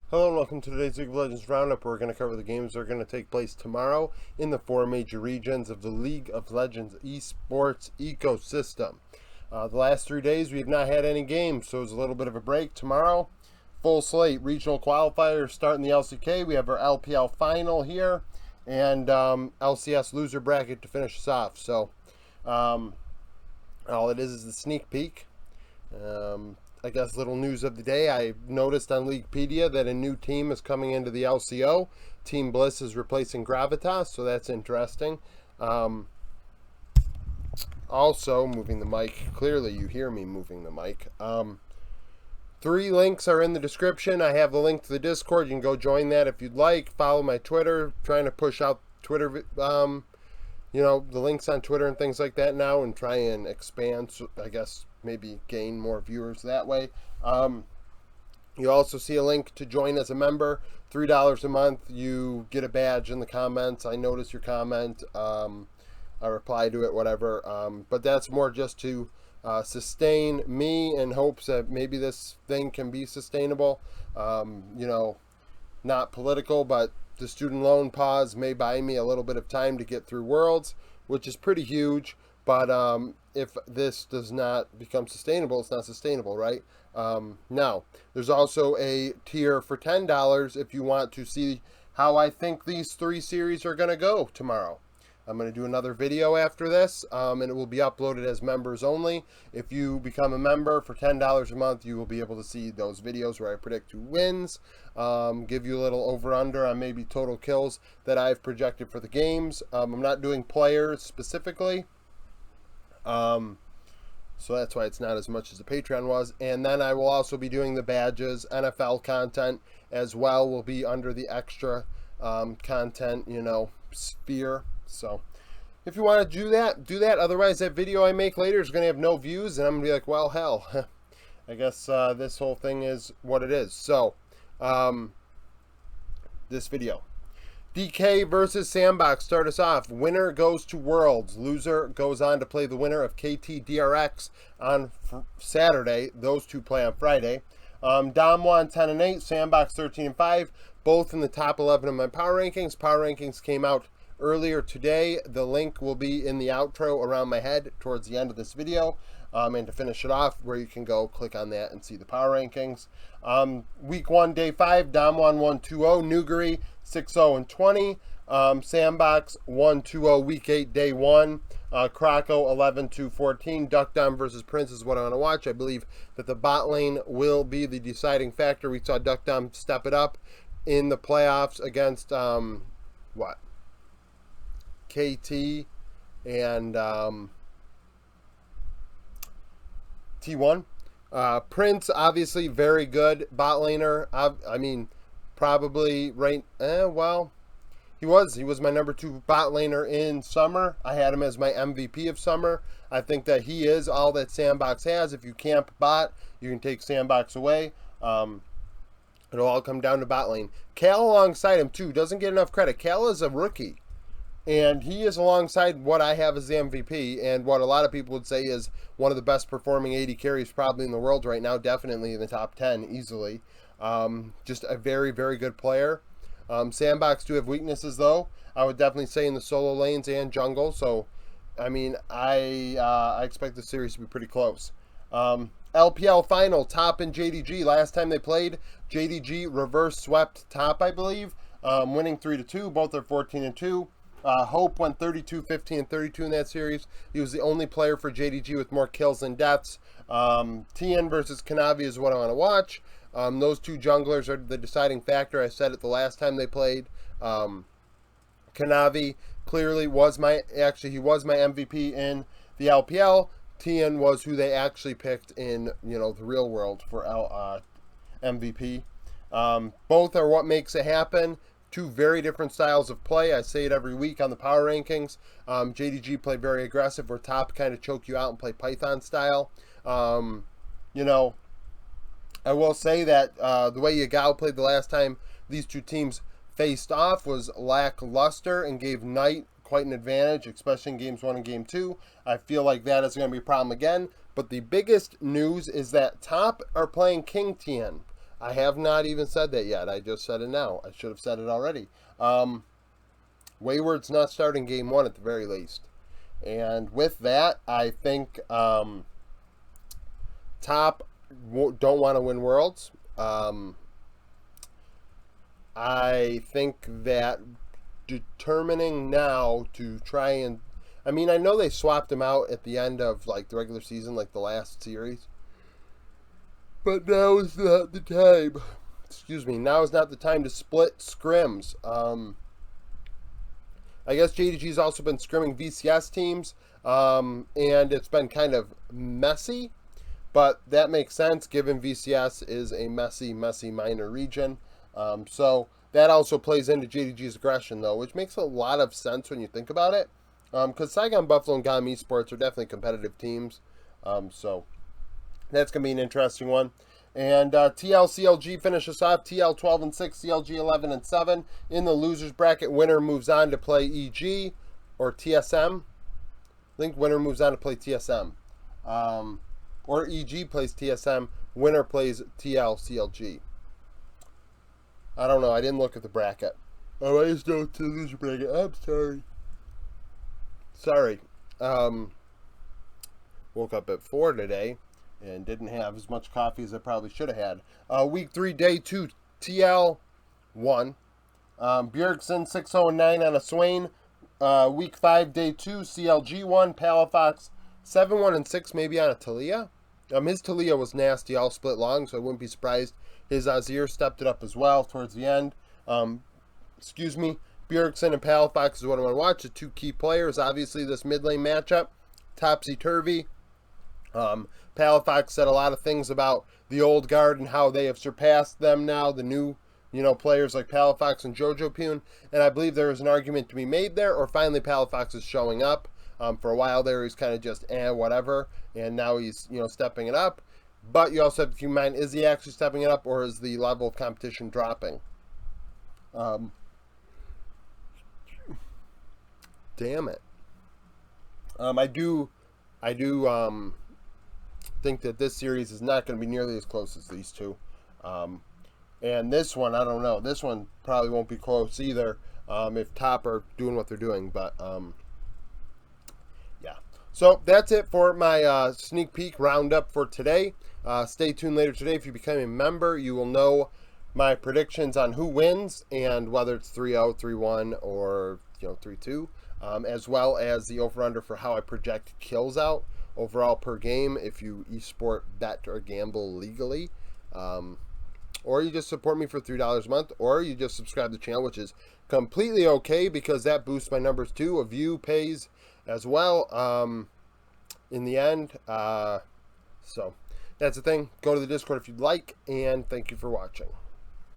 Hello and welcome to today's League of Legends Roundup. We're going to cover the games that are going to take place tomorrow in the four major regions of the League of Legends esports ecosystem. The last 3 days we have not had any games, so it's a little bit of a break. Tomorrow, full slate, regional qualifiers starting the LCK. We have our LPL final here and LCS loser bracket to finish us off. So all it is the sneak peek. I guess little news of the day. I noticed on Leaguepedia that a new team is coming into the LCO. Team Bliss is replacing Gravitas, so that's interesting. Also, moving the mic. Clearly, you hear me moving the mic. 3 links are in the description. I have the link to the Discord. You can go join that if you'd like. Follow my Twitter. Trying to push out Twitter, the links on Twitter and things like that now, and try and expand. So I guess maybe gain more viewers that way. You also see a link to join as a member. $3 a month. You get a badge in the comments. I notice your comment. I reply to it, whatever. But that's more just to sustain me in hopes that maybe this thing can be sustainable. Not political, but the student loan pause may buy me a little bit of time to get through Worlds, which is pretty huge. But if this does not become sustainable, it's not sustainable, right? Now, there's also a tier for $10 if you want to see how I think these 3 series are going to go tomorrow. I'm going to do another video after this, and it will be uploaded as members only. If you become a member for $10 a month, you will be able to see those videos where I predict who wins, give you a little over-under on maybe total kills that I've projected for the games. I'm not doing players specifically. So that's why it's not as much as the Patreon was. And then I will also be doing the badges. NFL content as well will be under the extra content, sphere. So if you want to do that. Otherwise, that video I make later is going to have no views, and I'm going to be like, well, hell. I guess this whole thing is what it is. So, this video. DK versus Sandbox start us off. Winner goes to Worlds. Loser goes on to play the winner of KT-DRX on Saturday. Those two play on Friday. Dom won 10-8. Sandbox 13-5. Both in the top 11 of my power rankings. Power rankings came out earlier today. The link will be in the outro around my head towards the end of this video. And to finish it off, where you can go click on that and see the power rankings. Week 1, Day 5, Dom won 1-2-0. Nuguri 6-0-20. Sandbox 1-2-0. Week 8, Day 1. Krakow 11-14. Duck Dom versus Prince is what I want to watch. I believe that the bot lane will be the deciding factor. We saw Duck Dom step it up in the playoffs against KT and T1. Prince, obviously very good bot laner. I mean, probably right. He was my number 2 bot laner in summer. I had him as my MVP of summer. I think that he is all that Sandbox has. If you camp bot, you can take Sandbox away. It'll all come down to bot lane. Cal alongside him too doesn't get enough credit. Cal is a rookie. And he is alongside what I have as the MVP, and what a lot of people would say is one of the best performing AD carries probably in the world right now, definitely in the top 10 easily. Just a very, very good player. Sandbox do have weaknesses though. I would definitely say in the solo lanes and jungle. So, I mean, I expect the series to be pretty close. LPL final, Top and JDG. Last time they played, JDG reverse swept Top, I believe, winning 3-2. Both are 14-2. Hope went 32, 15, and 32 in that series. He was the only player for JDG with more kills than deaths. TN versus Kanavi is what I want to watch. Those 2 junglers are the deciding factor. I said it the last time they played. Kanavi clearly was my MVP in the LPL. TN was who they actually picked in the real world for MVP. Both are what makes it happen. 2 very different styles of play. I say it every week on the power rankings. JDG play very aggressive, where Top kind of choke you out and play Python style. I will say that the way Yagao played the last time these 2 teams faced off was lackluster and gave Knight quite an advantage, especially in games 1 and game 2. I feel like that is going to be a problem again. But the biggest news is that Top are playing King Tien. I have not even said that yet. I just said it now. I should have said it already. Wayward's not starting game one at the very least. And with that, I think Top don't want to win Worlds. I think that determining now to try and... I mean, I know they swapped him out at the end of like the regular season, like the last series. But now is not the time. Excuse me. Now is not the time to split scrims. I guess JDG's also been scrimming VCS teams, and it's been kind of messy. But that makes sense given VCS is a messy minor region. So that also plays into JDG's aggression, though, which makes a lot of sense when you think about it. Because Saigon Buffalo and GOM Esports are definitely competitive teams. So that's going to be an interesting one. And TL CLG finishes off. TL 12-6, CLG 11-7. In the losers bracket, winner moves on to play EG or TSM. I think winner moves on to play TSM. Or EG plays TSM. Winner plays TL CLG. I don't know. I didn't look at the bracket. Oh, I just know it's the loser bracket. I'm sorry. Sorry. Woke up at 4 today and didn't have as much coffee as I probably should have had. Week 3, day 2, TL 1. Bjergsen 6-0-9 on a Swain. Week 5, day 2, CLG 1. Palafox 7-1-6 maybe on a Talia. His Talia was nasty, all split long, so I wouldn't be surprised. His Azir stepped it up as well towards the end. Excuse me. Bjergsen and Palafox is what I want to watch. The two key players, obviously, this mid lane matchup. Topsy-turvy. Palafox said a lot of things about the old guard and how they have surpassed them now, the new, players like Palafox and Jojo Pune. And I believe there is an argument to be made there, or finally Palafox is showing up. For a while there, he's kind of just, whatever. And now he's, stepping it up. But you also have to keep in mind, is he actually stepping it up, or is the level of competition dropping? Damn it. I do think that this series is not going to be nearly as close as these two. And this one, I don't know. This one probably won't be close either if Top are doing what they're doing. But, yeah. So that's it for my sneak peek roundup for today. Stay tuned later today. If you become a member, you will know my predictions on who wins and whether it's 3-0, 3-1, or 3-2. As well as the over-under for how I project kills out overall per game if you esport bet or gamble legally. Or you just support me for $3 a month, or you just subscribe to the channel, which is completely okay because that boosts my numbers too. A view pays as well in the end. So that's the thing. Go to the Discord if you'd like, and thank you for watching.